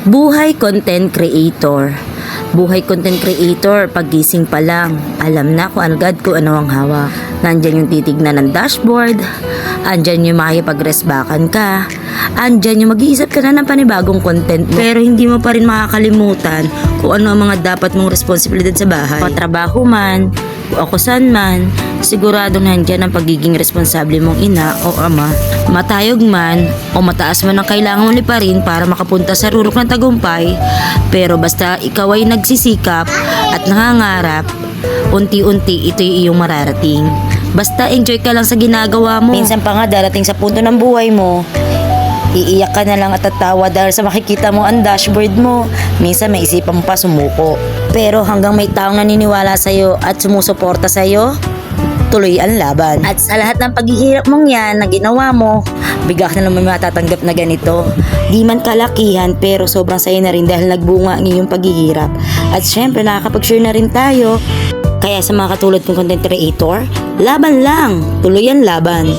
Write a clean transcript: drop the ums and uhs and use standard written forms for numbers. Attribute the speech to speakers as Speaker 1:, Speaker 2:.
Speaker 1: Buhay content creator. Buhay content creator, paggising pa lang, alam na kung agad kung ano ang hawak. Nandyan yung titignan ng dashboard, andyan yung makikipag-resbakan ka, andyan yung mag-iisip ka na ng panibagong content mo. Pero hindi mo pa rin makakalimutan kung ano ang mga dapat mong responsibilidad sa bahay. O trabaho man, o kusan man, siguradong nandyan ang pagiging responsable mong ina o ama. Matayog man o mataas man ang kailangan mo liparin para makapunta sa rurok ng tagumpay, pero basta ikaw ay nagsisikap at nangangarap, unti-unti ito yung iyong mararating. Basta enjoy ka lang sa ginagawa mo. Minsan pa nga darating sa punto ng buhay mo, iiyak ka na lang at tatawa dahil sa makikita mo ang dashboard mo. Minsan may isipan mo pa sumuko. Pero hanggang may taong naniniwala sa'yo at sumusuporta sa'yo, tuloy ang laban. At sa lahat ng paghihirap mong yan na ginawa mo, bigla ka na naman matatanggap na ganito. Di man kalakihan pero sobrang saya na rin dahil nagbunga ang iyong paghihirap. At syempre nakakapag-share na rin tayo. Kaya sa mga katulad kong content creator, laban lang, tuloy ang laban.